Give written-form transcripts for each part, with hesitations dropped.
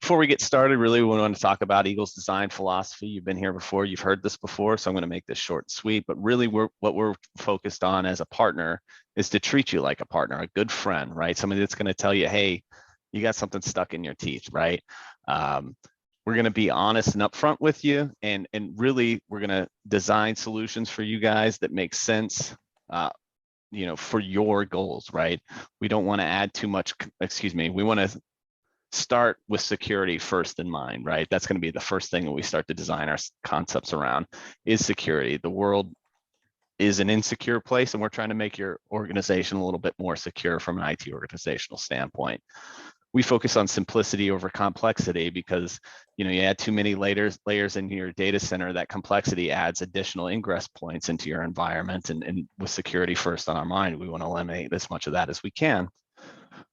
Before we get started, really we want to talk about Eagle's design philosophy. You've been here before, you've heard this before, so I'm going to make this short and sweet, but really what we're focused on as a partner is to treat you like a partner, a good friend, right? Somebody that's going to tell you, hey, you got something stuck in your teeth, right? We're going to be honest and upfront with you, and really we're going to design solutions for you guys that make sense, for your goals, right? We don't want to add too much, we want to start with security first in mind, right? That's going to be the first thing that we start to design our concepts around is security. The world is an insecure place, and we're trying to make your organization a little bit more secure from an IT organizational standpoint. We focus on simplicity over complexity because you add too many layers into your data center, that complexity adds additional ingress points into your environment, and with security first on our mind, we want to eliminate as much of that as we can.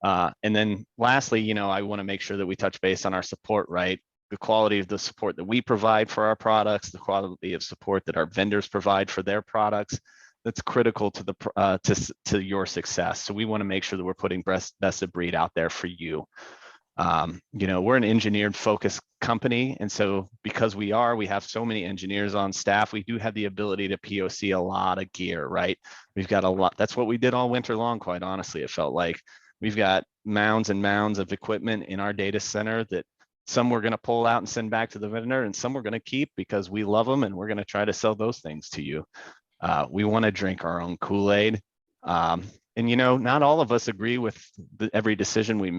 And then lastly, I want to make sure that we touch base on our support, right? The quality of the support that we provide for our products, the quality of support that our vendors provide for their products, that's critical to the to your success. So we want to make sure that we're putting best of breed out there for you. We're an engineered focused company, and so because we have so many engineers on staff, we do have the ability to POC a lot of gear, right? We've got a lot. That's what we did all winter long, quite honestly. It felt like we've got mounds and mounds of equipment in our data center that some we're going to pull out and send back to the vendor, and some we're going to keep because we love them, and we're going to try to sell those things to you. We want to drink our own Kool-Aid. And not all of us agree with every decision we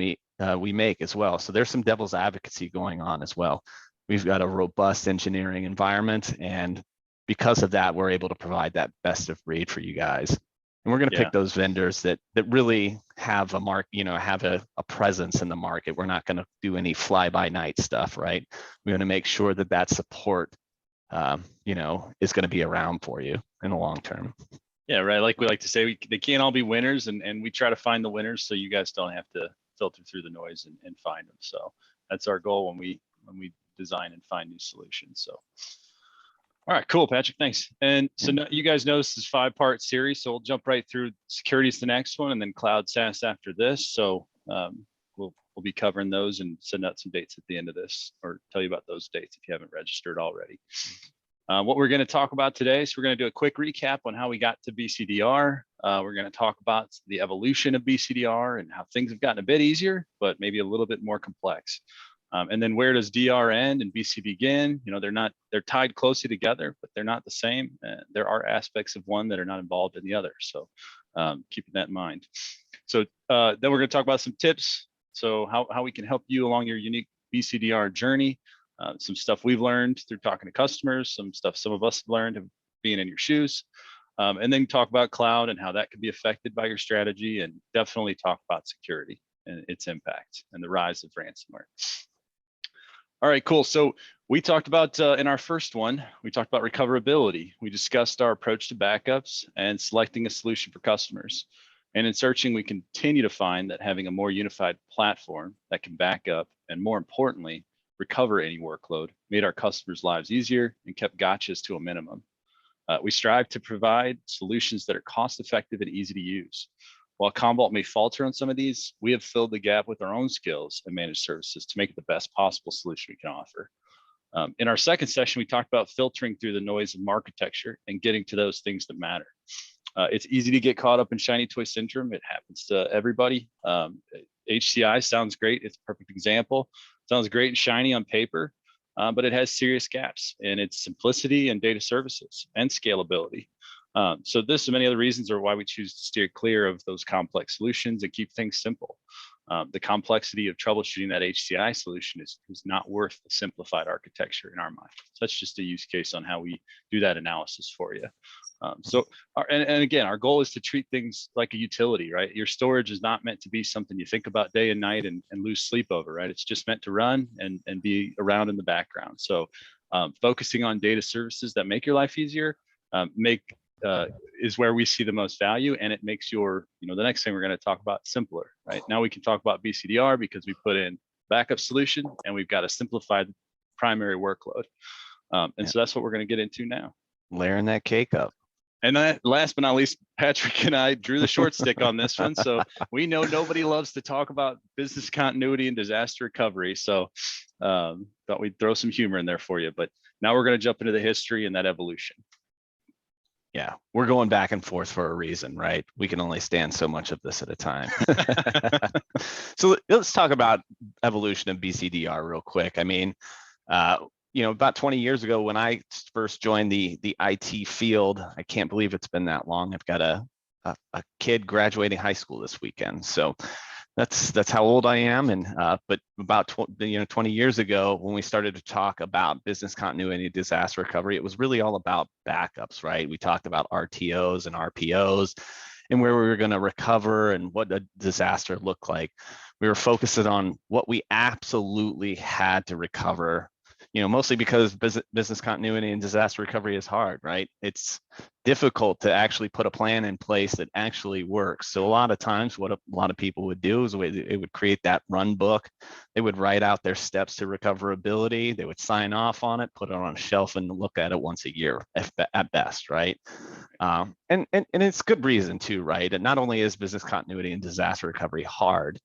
make as well. So there's some devil's advocacy going on as well. We've got a robust engineering environment, and because of that, we're able to provide that best of breed for you guys. And we're going to pick those vendors that really have have a presence in the market. We're not going to do any fly-by-night stuff, right? We want to make sure that support is going to be around for you in the long term. Yeah, right. Like we like to say, they can't all be winners, and we try to find the winners so you guys don't have to filter through the noise and find them. So that's our goal when we design and find new solutions. So, all right, cool, Patrick, thanks. And so now, you guys know this is a 5-part series, so we'll jump right through security is the next one, and then cloud SaaS after this. So we'll be covering those and send out some dates at the end of this, or tell you about those dates if you haven't registered already. What we're going to talk about today, so we're going to do a quick recap on how we got to BCDR. We're going to talk about the evolution of BCDR and how things have gotten a bit easier, but maybe a little bit more complex. And then where does DR end and BC begin? They're tied closely together, but they're not the same. There are aspects of one that are not involved in the other. So keeping that in mind. So then we're going to talk about some tips. So how we can help you along your unique BCDR journey. Some stuff we've learned through talking to customers, some stuff some of us have learned of being in your shoes, and then talk about cloud and how that could be affected by your strategy, and definitely talk about security and its impact and the rise of ransomware. All right, cool. So we talked about in our first one, we talked about recoverability. We discussed our approach to backups and selecting a solution for customers. And in searching, we continue to find that having a more unified platform that can back up and, more importantly, recover any workload made our customers' lives easier and kept gotchas to a minimum. We strive to provide solutions that are cost-effective and easy to use. While Commvault may falter on some of these, we have filled the gap with our own skills and managed services to make it the best possible solution we can offer. In our second session, we talked about filtering through the noise of architecture and getting to those things that matter. It's easy to get caught up in shiny toy syndrome. It happens to everybody. HCI sounds great. It's a perfect example. Sounds great and shiny on paper, but it has serious gaps in its simplicity and data services and scalability. So this and many other reasons are why we choose to steer clear of those complex solutions and keep things simple. The complexity of troubleshooting that HCI solution is not worth the simplified architecture in our mind. So that's just a use case on how we do that analysis for you. And again, our goal is to treat things like a utility, right? Your storage is not meant to be something you think about day and night and lose sleep over, right? It's just meant to run and be around in the background. So focusing on data services that make your life easier is where we see the most value, and it makes the next thing we're going to talk about simpler, right? Now we can talk about BCDR because we put in backup solution and we've got a simplified primary workload. So that's what we're going to get into now. Layering that cake up. And that, last but not least, Patrick and I drew the short stick on this one. So we know nobody loves to talk about business continuity and disaster recovery. So thought we'd throw some humor in there for you. But now we're going to jump into the history and that evolution. Yeah, we're going back and forth for a reason, right? We can only stand so much of this at a time. So let's talk about evolution of BCDR real quick. I mean, about 20 years ago when I first joined the IT field, I can't believe it's been that long. I've got a kid graduating high school this weekend, so that's how old I am. And but about 20 years ago, when we started to talk about business continuity, disaster recovery, it was really all about backups, right? We talked about RTOs and RPOs and where we were going to recover and what a disaster looked like. We were focusing on what we absolutely had to recover, mostly because business continuity and disaster recovery is hard, right? It's difficult to actually put a plan in place that actually works. So a lot of times what a lot of people would do is it would create that run book. They would write out their steps to recoverability. They would sign off on it, put it on a shelf and look at it once a year at best, right? And it's good reason too, right? And not only is business continuity and disaster recovery hard,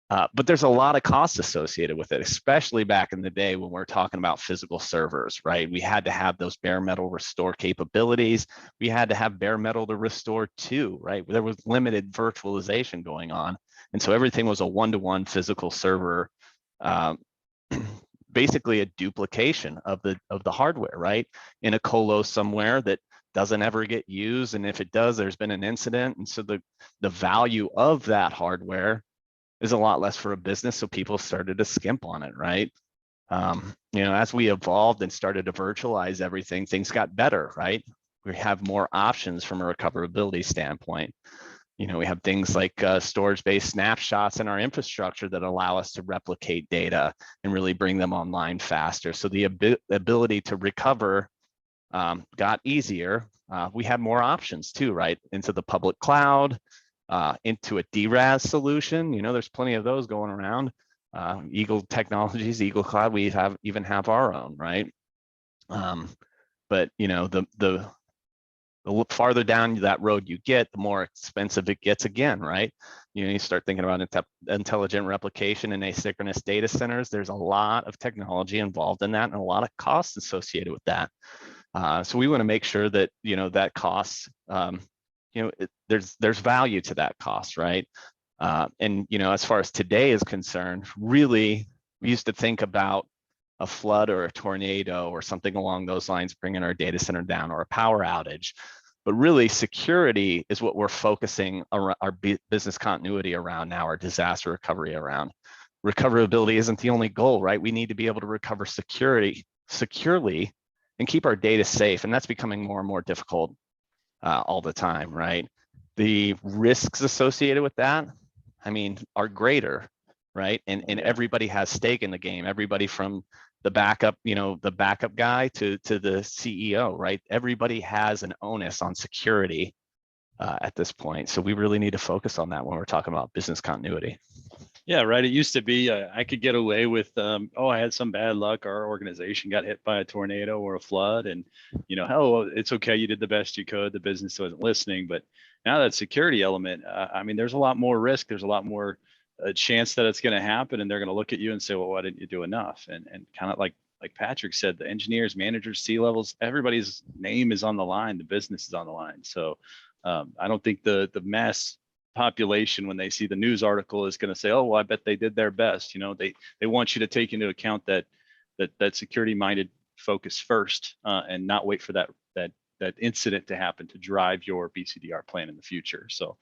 but there's a lot of costs associated with it, especially back in the day when we're talking about physical servers, right? We had to have those bare metal restore capabilities. We had to have bare metal to restore too, right? There was limited virtualization going on. And so everything was a one-to-one physical server, basically a duplication of the hardware, right? In a colo somewhere that doesn't ever get used. And if it does, there's been an incident. And so the value of that hardware is a lot less for a business, so people started to skimp on it, right? As we evolved and started to virtualize everything, things got better, right? We have more options from a recoverability standpoint. We have things like storage-based snapshots in our infrastructure that allow us to replicate data and really bring them online faster. So the ability to recover got easier. We had more options too, right? Into the public cloud, into a DRaaS solution. There's plenty of those going around. Eagle Technologies, Eagle Cloud, we even have our own, right? But the farther down that road you get, the more expensive it gets again, right? You start thinking about intelligent replication and asynchronous data centers. There's a lot of technology involved in that and a lot of costs associated with that. So we want to make sure that that costs, there's value to that cost, right? And as far as today is concerned, really, we used to think about a flood or a tornado or something along those lines bringing our data center down, or a power outage. But really, security is what we're focusing our business continuity around now, our disaster recovery around. Recoverability isn't the only goal, right? We need to be able to recover securely and keep our data safe, and that's becoming more and more difficult all the time, right? The risks associated with that, are greater, right? And everybody has stake in the game. Everybody from the backup, the backup guy to the CEO, right? Everybody has an onus on security at this point. So we really need to focus on that when we're talking about business continuity. Yeah, right. It used to be I could get away with, I had some bad luck. Our organization got hit by a tornado or a flood, and it's okay. You did the best you could. The business wasn't listening. But now that security element, there's a lot more risk. There's a lot more chance that it's going to happen, and they're going to look at you and say, well, why didn't you do enough? And kind of like Patrick said, the engineers, managers, C-levels, everybody's name is on the line. The business is on the line. So I don't think the mass population, when they see the news article, is going to say, oh, well, I bet they did their best. They want you to take into account that security minded focus first, and not wait for that incident to happen to drive your BCDR plan in the future. So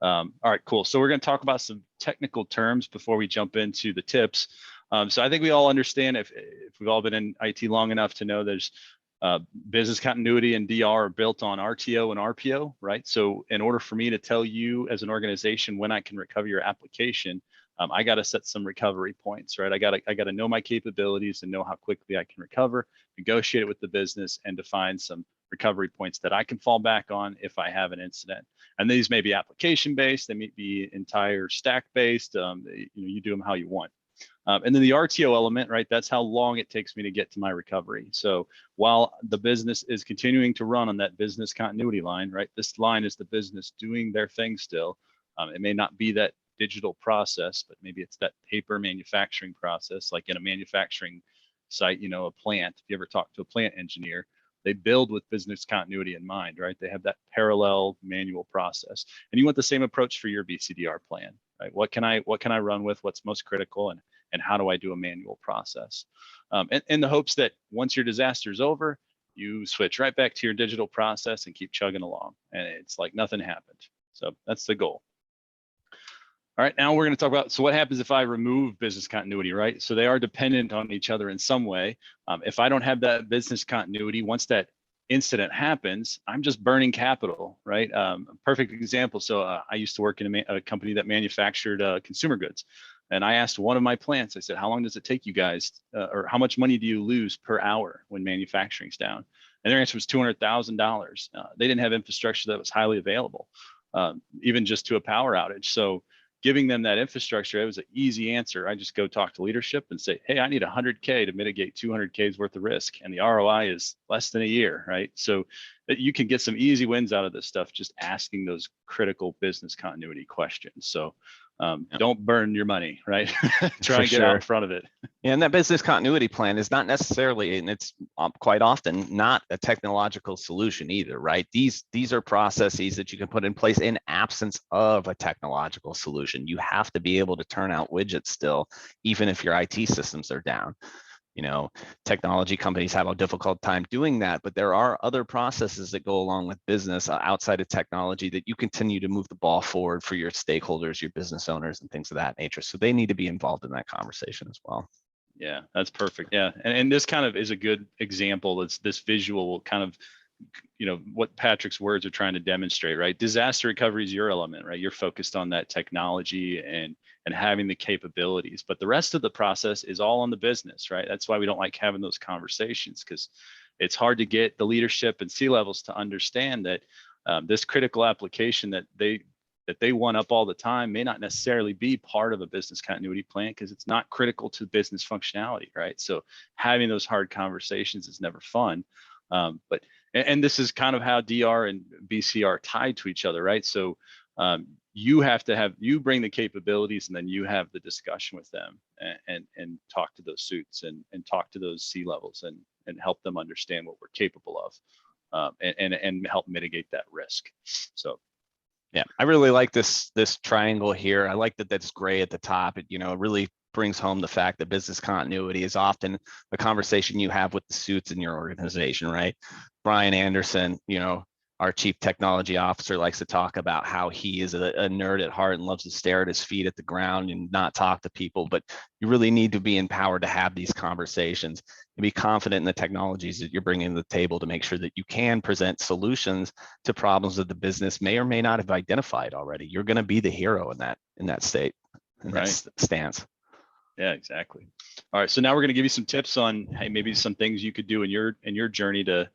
all right, cool. So we're going to talk about some technical terms before we jump into the tips. So I think we all understand, if we've all been in IT long enough to know, there's business continuity and DR are built on RTO and RPO, right? So in order for me to tell you as an organization when I can recover your application, I got to set some recovery points, right? I got to know my capabilities and know how quickly I can recover, negotiate it with the business, and define some recovery points that I can fall back on if I have an incident. And these may be application based, they may be entire stack based. You do them how you want. And then the RTO element, right? That's how long it takes me to get to my recovery. So while the business is continuing to run on that business continuity line, right? This line is the business doing their thing still. It may not be that digital process, but maybe it's that paper manufacturing process, like in a manufacturing site, you know, a plant. If you ever talk to a plant engineer, they build with business continuity in mind, right? They have that parallel manual process, and you want the same approach for your BCDR plan, right? What can I run with? What's most critical, and how do I do a manual process? And in the hopes that once your disaster is over, you switch right back to your digital process and keep chugging along, and it's like nothing happened. So that's the goal. All right, now we're going to talk about, so what happens if I remove business continuity, right? So they are dependent on each other in some way. If I don't have that business continuity, once that incident happens, I'm just burning capital, right? Perfect example. So I used to work in a company that manufactured consumer goods. And I asked one of my plants, I said, how long does it take you guys, or how much money do you lose per hour when manufacturing's down? And their answer was $200,000. They didn't have infrastructure that was highly available, even just to a power outage. So giving them that infrastructure, it was an easy answer. I just go talk to leadership and say, hey, I need 100K to mitigate 200K's worth of risk. And the ROI is less than a year, right? So you can get some easy wins out of this stuff, just asking those critical business continuity questions. So don't burn your money, right? Try and get out in front of it. And that business continuity plan is not necessarily, and it's quite often not a technological solution either, right? These are processes that you can put in place in absence of a technological solution. You have to be able to turn out widgets still, even if your IT systems are down. You know, technology companies have a difficult time doing that, but there are other processes that go along with business outside of technology that you continue to move the ball forward for your stakeholders, your business owners, and things of that nature. So they need to be involved in that conversation as well. Yeah, that's perfect. Yeah, and this kind of is a good example. It's this visual kind of, you know, what Patrick's words are trying to demonstrate, right? Disaster recovery is your element, right? You're focused on that technology and having the capabilities, but the rest of the process is all on the business, right? That's why we don't like having those conversations, because it's hard to get the leadership and C-levels to understand that this critical application that they want up all the time may not necessarily be part of a business continuity plan, because it's not critical to business functionality, right? So having those hard conversations is never fun. But this is kind of how DR and BC are tied to each other, right? So you bring the capabilities, and then you have the discussion with them and talk to those suits and talk to those C-levels and help them understand what we're capable of, and help mitigate that risk. So. Yeah, I really like this triangle here. I like that that's gray at the top. It, you know, really brings home the fact that business continuity is often a conversation you have with the suits in your organization, right? Brian Anderson, you know, our chief technology officer, likes to talk about how he is a nerd at heart and loves to stare at his feet at the ground and not talk to people. But you really need to be empowered to have these conversations and be confident in the technologies that you're bringing to the table to make sure that you can present solutions to problems that the business may or may not have identified already. You're going to be the hero in that state, in that stance. Yeah, exactly. All right, so now we're going to give you some tips on, hey, maybe some things you could do in your journey to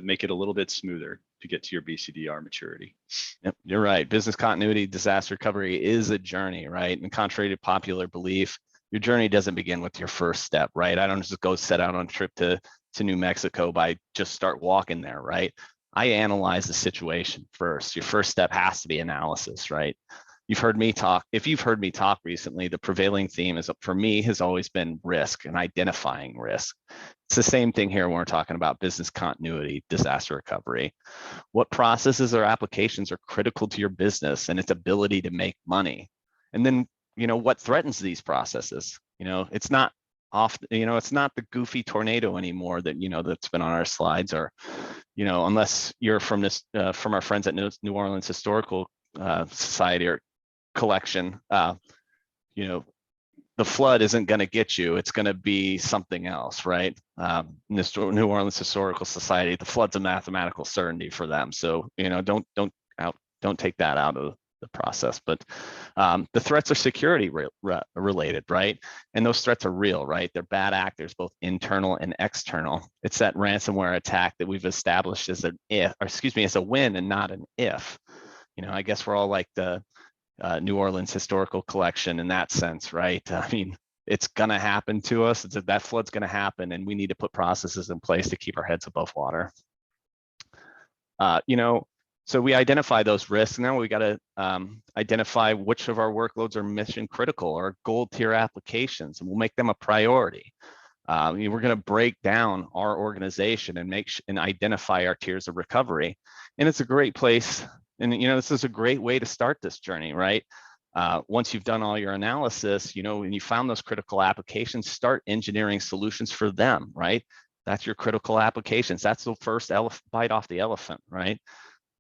make it a little bit smoother to get to your BCDR maturity. Yep, you're right. Business continuity, disaster recovery is a journey, right? And contrary to popular belief, your journey doesn't begin with your first step, right? I don't just go set out on a trip to New Mexico by just start walking there, right? I analyze the situation first. Your first step has to be analysis, right? You've heard me talk. If you've heard me talk recently, the prevailing theme is, for me, has always been risk and identifying risk. It's the same thing here when we're talking about business continuity, disaster recovery. What processes or applications are critical to your business and its ability to make money? And then, you know, what threatens these processes? You know, it's not it's not the goofy tornado anymore that, you know, that's been on our slides, or, you know, unless you're from our friends at New Orleans Historical Society or collection, you know, the flood isn't going to get you. It's going to be something else, right? This New Orleans Historical Society, the flood's a mathematical certainty for them. So, you know, don't take that out of the process. But the threats are security related, right? And those threats are real, right? They're bad actors, both internal and external. It's that ransomware attack that we've established as as a win and not an if. You know, I guess we're all like the New Orleans Historical Collection in that sense, right? I mean, it's going to happen to us. That flood's going to happen, and we need to put processes in place to keep our heads above water. So we identify those risks. Now we got to identify which of our workloads are mission critical or gold tier applications, and we'll make them a priority. We're going to break down our organization and identify our tiers of recovery. And it's a great place. And this is a great way to start this journey, right? Once you've done all your analysis, and you found those critical applications, start engineering solutions for them, right? That's your critical applications. That's the first bite off the elephant, right?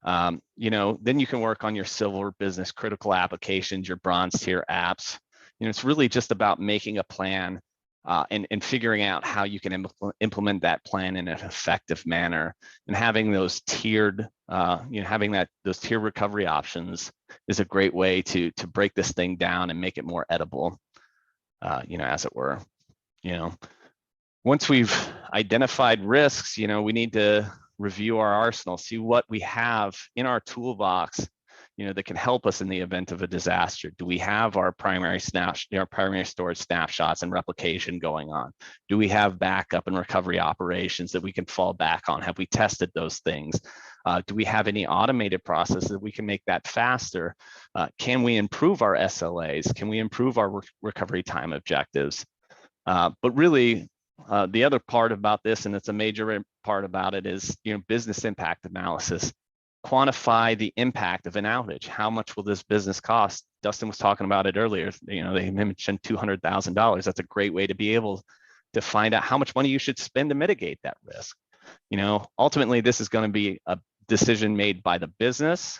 Then you can work on your silver business critical applications, your bronze tier apps. It's really just about making a plan and figuring out how you can implement that plan in an effective manner, and having those tiered, those tier recovery options is a great way to break this thing down and make it more edible, as it were. Once we've identified risks, we need to review our arsenal, see what we have in our toolbox, that can help us in the event of a disaster. Do we have our primary storage snapshots and replication going on? Do we have backup and recovery operations that we can fall back on? Have we tested those things? Do we have any automated processes that we can make that faster? Can we improve our SLAs? Can we improve our recovery time objectives? But really, the other part about this, and it's a major part about it, is business impact analysis. Quantify the impact of an outage. How much will this business cost? Dustin was talking about it earlier. They mentioned $200,000. That's a great way to be able to find out how much money you should spend to mitigate that risk. Ultimately, this is going to be a decision made by the business,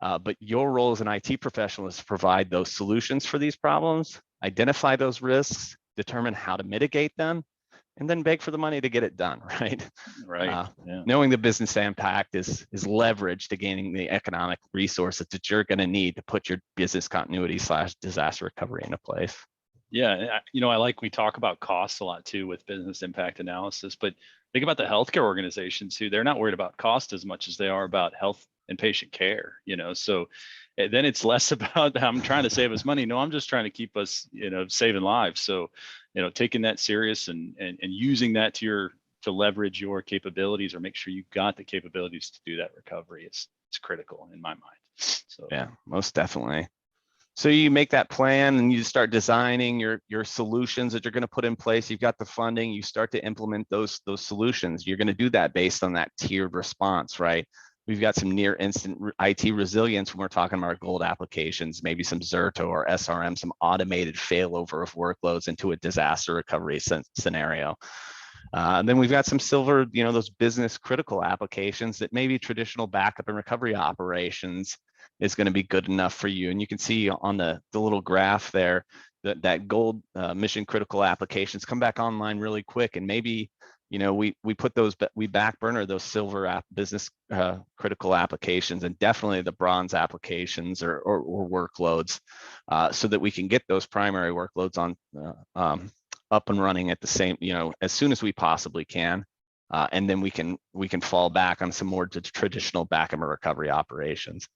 but your role as an IT professional is to provide those solutions for these problems, identify those risks, determine how to mitigate them, and then beg for the money to get it done, right? Right. Yeah. Knowing the business impact is leverage to gaining the economic resources that you're going to need to put your business continuity / disaster recovery into place. Yeah, I like we talk about costs a lot too with business impact analysis, but think about the healthcare organizations too. They're not worried about cost as much as they are about health and patient care. So then it's less about I'm trying to save us money. No, I'm just trying to keep us, saving lives. So, taking that serious and using that to leverage your capabilities or make sure you've got the capabilities to do that recovery. It's critical in my mind. So yeah, most definitely. So you make that plan and you start designing your solutions that you're going to put in place. You've got the funding. You start to implement those solutions. You're going to do that based on that tiered response, right? We've got some near instant IT resilience when we're talking about our gold applications, maybe some Zerto or SRM, some automated failover of workloads into a disaster recovery scenario. And then we've got some silver, those business critical applications that maybe traditional backup and recovery operations is going to be good enough for you. And you can see on the little graph there that gold mission critical applications come back online really quick, and maybe we put those, we back burner those silver business critical applications, and definitely the bronze applications or workloads, so that we can get those primary workloads on up and running at the same, as soon as we possibly can, and then we can fall back on some more traditional backup and recovery operations.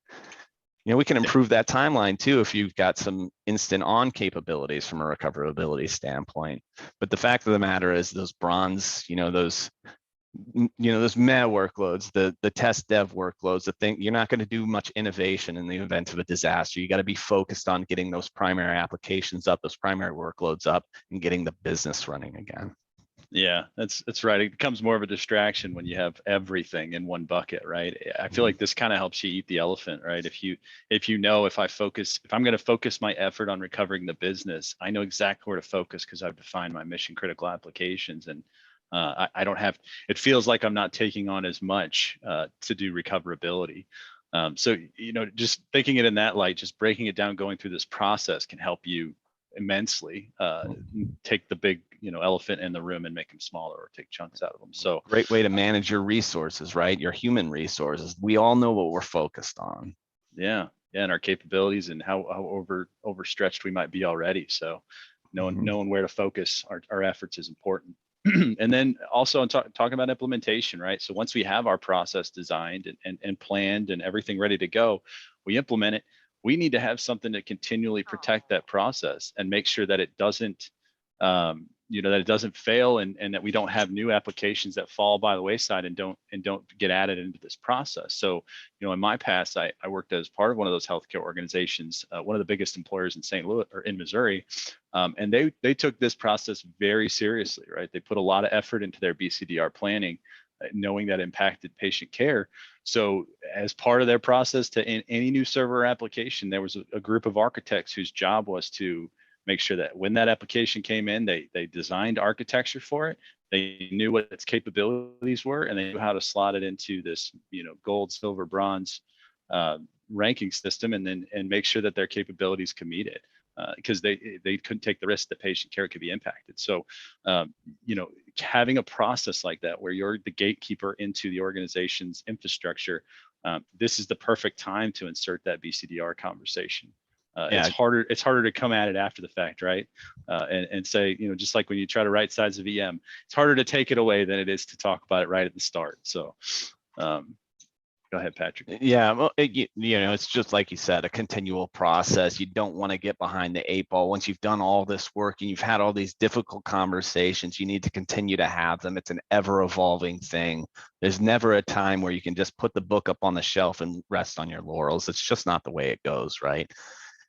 We can improve that timeline too if you've got some instant on capabilities from a recoverability standpoint. But the fact of the matter is those bronze, those meta workloads, the test dev workloads, the thing, you're not going to do much innovation in the event of a disaster. You got to be focused on getting those primary applications up, those primary workloads up, and getting the business running again. Yeah, that's right. It becomes more of a distraction when you have everything in one bucket, right? I feel like this kind of helps you eat the elephant, right? If I'm going to focus my effort on recovering the business, I know exactly where to focus because I've defined my mission critical applications, and I don't have. It feels like I'm not taking on as much to do recoverability. So just thinking it in that light, just breaking it down, going through this process can help you immensely. Take the big elephant in the room and make them smaller, or take chunks out of them. So great way to manage your resources, right? Your human resources. We all know what we're focused on. Yeah, and our capabilities and how overstretched we might be already. So knowing where to focus our efforts is important. And then also talking about implementation, right? So once we have our process designed and planned and everything ready to go, we implement it. We need to have something to continually protect that process and make sure that it doesn't that it doesn't fail, and that we don't have new applications that fall by the wayside and don't get added into this process. So, in my past, I worked as part of one of those healthcare organizations, one of the biggest employers in St. Louis or in Missouri, and they took this process very seriously, right? They put a lot of effort into their BCDR planning, knowing that impacted patient care. So as part of their process to any new server application, there was a group of architects whose job was to make sure that when that application came in, they designed architecture for it. They knew what its capabilities were, and they knew how to slot it into this, gold, silver, bronze ranking system, and make sure that their capabilities could meet it, because they couldn't take the risk that patient care could be impacted. So, having a process like that where you're the gatekeeper into the organization's infrastructure, this is the perfect time to insert that BCDR conversation. It's harder to come at it after the fact, right? And say, just like when you try to right size a VM, it's harder to take it away than it is to talk about it right at the start. So go ahead, Patrick. Yeah, well, it's just like you said, a continual process. You don't want to get behind the 8 ball. Once you've done all this work and you've had all these difficult conversations, you need to continue to have them. It's an ever evolving thing. There's never a time where you can just put the book up on the shelf and rest on your laurels. It's just not the way it goes, right?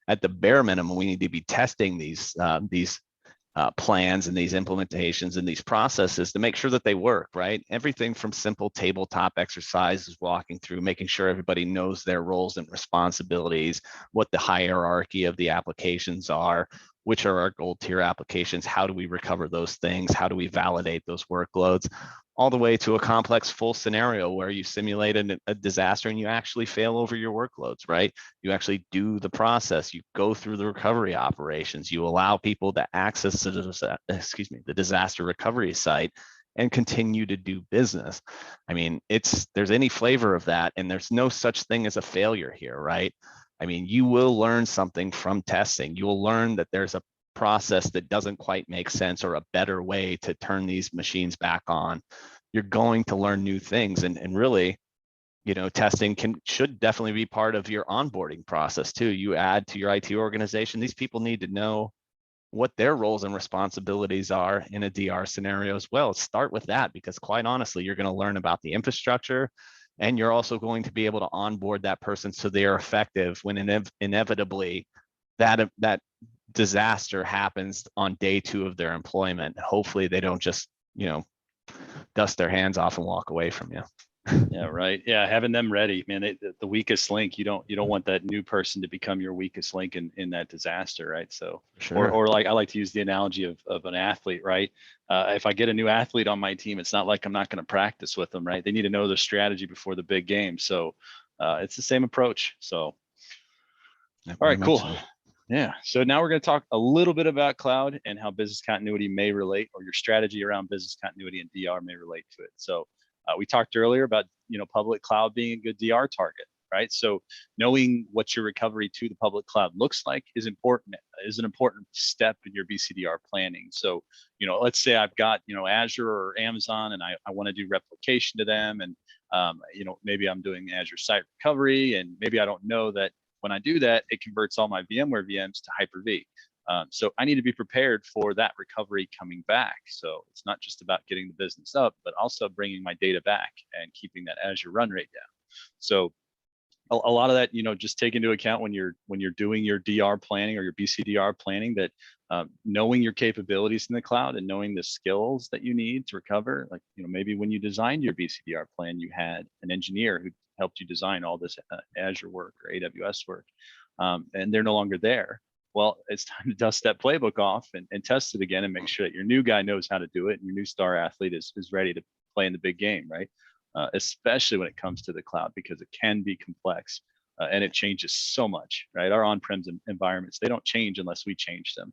At the bare minimum, we need to be testing these plans and these implementations and these processes to make sure that they work, right? Everything from simple tabletop exercises, walking through, making sure everybody knows their roles and responsibilities, what the hierarchy of the applications are, which are our gold tier applications, how do we recover those things, how do we validate those workloads, all the way to a complex full scenario where you simulate a disaster and you actually fail over your workloads, right? You actually do the process, you go through the recovery operations, you allow people to access the disaster recovery site and continue to do business. I mean, there's any flavor of that, and there's no such thing as a failure here, right? I mean, you will learn something from testing. You will learn that there's a process that doesn't quite make sense or a better way to turn these machines back on. You're going to learn new things, and really, testing should definitely be part of your onboarding process too. You add to your IT organization, these people need to know what their roles and responsibilities are in a DR scenario as well. Start with that, because quite honestly, you're going to learn about the infrastructure, and you're also going to be able to onboard that person so they are effective when inevitably that disaster happens on day 2 of their employment. Hopefully they don't just, dust their hands off and walk away from you. Yeah, right. Yeah, having them ready, man. The weakest link. You don't want that new person to become your weakest link in that disaster, right? So, sure. or like I like to use the analogy of an athlete, right? If I get a new athlete on my team, it's not like I'm not going to practice with them, right? They need to know their strategy before the big game. So, it's the same approach. So, all right, cool. So. Yeah. So now we're going to talk a little bit about cloud and how business continuity may relate, or your strategy around business continuity and DR may relate to it. So we talked earlier about, public cloud being a good DR target, right? So knowing what your recovery to the public cloud looks like is an important step in your BCDR planning. So, let's say I've got, Azure or Amazon, and I want to do replication to them. And, maybe I'm doing Azure Site Recovery, and maybe I don't know that when I do that, it converts all my VMware VMs to Hyper-V. So I need to be prepared for that recovery coming back. So it's not just about getting the business up, but also bringing my data back and keeping that Azure run rate down. So a lot of that, just take into account when you're doing your DR planning or your BCDR planning, that knowing your capabilities in the cloud and knowing the skills that you need to recover. Like, maybe when you designed your BCDR plan, you had an engineer who helped you design all this Azure work or AWS work, and they're no longer there. Well, it's time to dust that playbook off and test it again and make sure that your new guy knows how to do it and your new star athlete is ready to play in the big game, right? Especially when it comes to the cloud, because it can be complex and it changes so much, right? Our on-prem environments, they don't change unless we change them.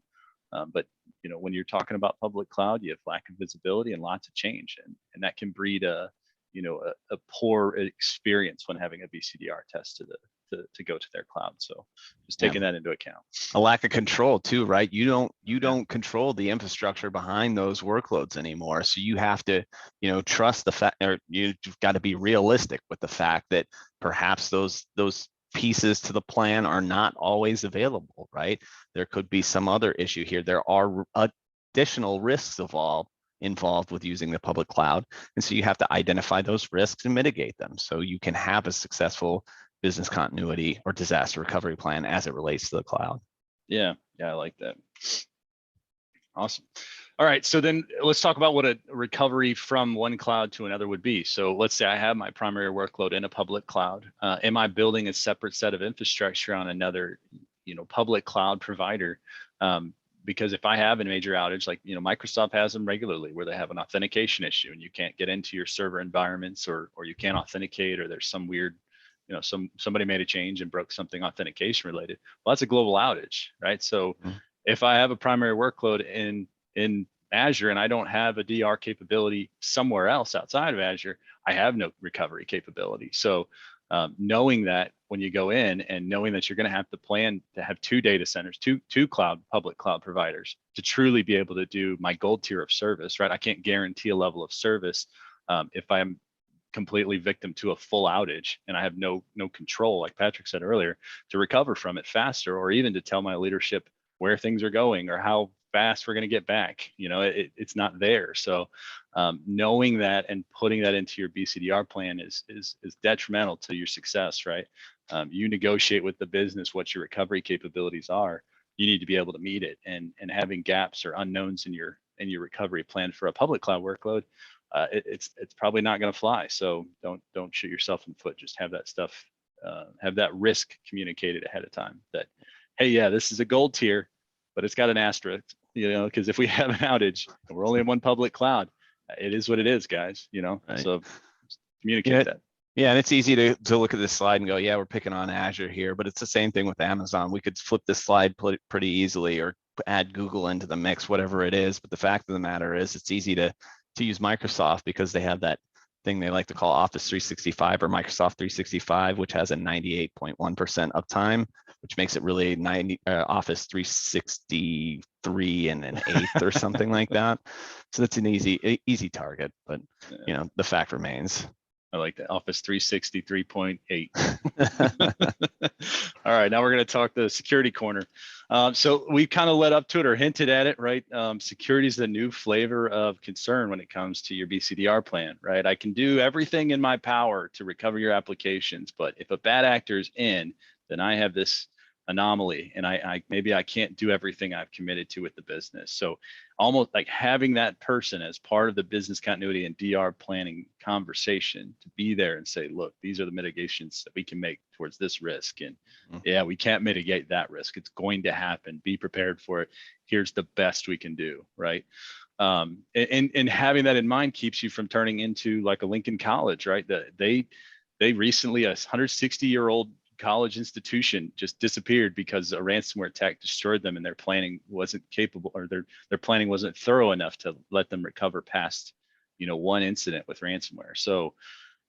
But when you're talking about public cloud, you have lack of visibility and lots of change, and that can breed a poor experience when having a BCDR test to go to their cloud. So just taking that into account. A lack of control too, right? You don't control the infrastructure behind those workloads anymore. So you have to, trust the fact, or you've got to be realistic with the fact that perhaps those pieces to the plan are not always available, right? There could be some other issue here. There are additional risks involved with using the public cloud. And so you have to identify those risks and mitigate them so you can have a successful business continuity or disaster recovery plan as it relates to the cloud. Yeah, I like that. Awesome. All right, so then let's talk about what a recovery from one cloud to another would be. So let's say I have my primary workload in a public cloud. Am I building a separate set of infrastructure on another, public cloud provider? Because if I have a major outage, like Microsoft has them regularly, where they have an authentication issue and you can't get into your server environments, or you can't authenticate, or there's some weird, somebody made a change and broke something authentication related. Well, that's a global outage, right? So if I have a primary workload in Azure and I don't have a DR capability somewhere else outside of Azure, I have no recovery capability. So knowing that when you go in, and knowing that you're going to have to plan to have two data centers, two public cloud providers to truly be able to do my gold tier of service, right? I can't guarantee a level of service if I'm completely victim to a full outage and I have no control, like Patrick said earlier, to recover from it faster, or even to tell my leadership where things are going or how fast we're going to get back. It's not there. So knowing that and putting that into your BCDR plan is detrimental to your success, right? You negotiate with the business what your recovery capabilities are. You need to be able to meet it, and having gaps or unknowns in your recovery plan for a public cloud workload, it's probably not going to fly. So don't shoot yourself in the foot. Just have that stuff, have that risk communicated ahead of time, that, hey, yeah, this is a gold tier, but it's got an asterisk, because if we have an outage and we're only in one public cloud, it is what it is, guys, Right. So communicate that. Yeah, and it's easy to look at this slide and go, yeah, we're picking on Azure here, but it's the same thing with Amazon. We could flip this slide pretty easily, or add Google into the mix, whatever it is. But the fact of the matter is, it's easy to use Microsoft because they have that thing they like to call Office 365 or Microsoft 365, which has a 98.1% uptime, which makes it really Office 363 and an eighth or something like that. So that's an easy target, but the fact remains. I like that. Office 363.8. All right, now we're going to talk the security corner. So we kind of led up to it or hinted at it, right? Security is the new flavor of concern when it comes to your BCDR plan, right? I can do everything in my power to recover your applications, but if a bad actor is in, then I have this anomaly, and maybe I can't do everything I've committed to with the business. So almost like having that person as part of the business continuity and DR planning conversation to be there and say, look, these are the mitigations that we can make towards this risk. And yeah, we can't mitigate that risk. It's going to happen. Be prepared for it. Here's the best we can do, right? And having that in mind keeps you from turning into like a Lincoln College, right? They recently, a 160-year-old college institution just disappeared because a ransomware attack destroyed them, and their planning wasn't capable, or their planning wasn't thorough enough to let them recover past one incident with ransomware. So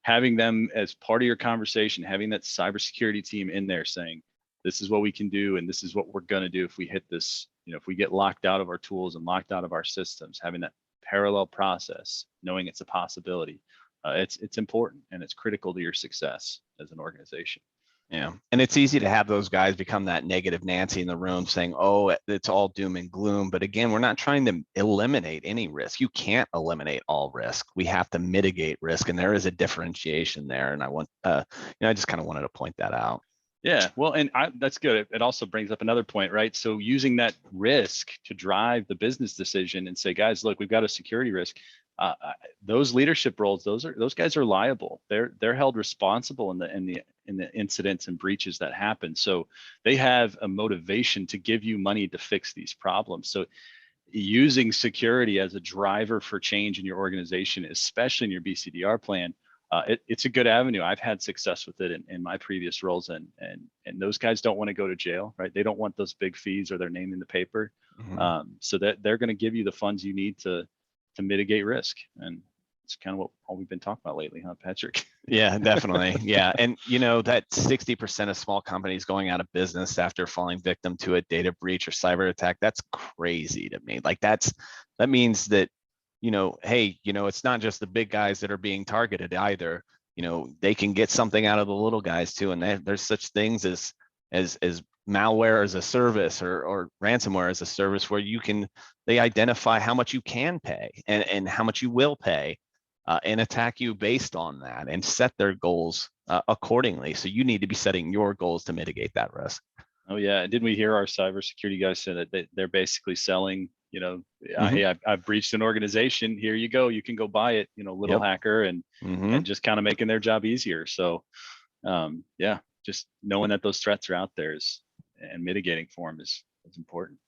having them as part of your conversation, having that cybersecurity team in there saying, this is what we can do and this is what we're going to do if we hit this, if we get locked out of our tools and locked out of our systems, having that parallel process, knowing it's a possibility, it's important, and it's critical to your success as an organization. Yeah, and it's easy to have those guys become that negative Nancy in the room saying, oh, it's all doom and gloom. But again, we're not trying to eliminate any risk. You can't eliminate all risk. We have to mitigate risk, and there is a differentiation there. And I just kind of wanted to point that out. Yeah, well, and that's good. It also brings up another point, right? So using that risk to drive the business decision and say, guys, look, we've got a security risk. Those leadership roles, those guys are liable. They're held responsible in the incidents and breaches that happen. So they have a motivation to give you money to fix these problems. So using security as a driver for change in your organization, especially in your BCDR plan, it's a good avenue. I've had success with it in my previous roles, and those guys don't want to go to jail, right? They don't want those big fees or their name in the paper. Mm-hmm. So that they're going to give you the funds you need to mitigate risk. And it's kind of what all we've been talking about lately, huh, Patrick? Yeah, definitely. Yeah. And that 60% of small companies going out of business after falling victim to a data breach or cyber attack, that's crazy to me. Like that means that, hey, it's not just the big guys that are being targeted either. They can get something out of the little guys too. And there's such things as malware as a service or ransomware as a service where they identify how much you can pay and how much you will pay, and attack you based on that and set their goals accordingly. So you need to be setting your goals to mitigate that risk. Oh yeah, didn't we hear our cybersecurity guys say that they're basically selling, Mm-hmm. hey, I've breached an organization. Here you go. You can go buy it. Little Yep. hacker, and Mm-hmm. just kind of making their job easier. So yeah, just knowing that those threats are out there and mitigating for them is important.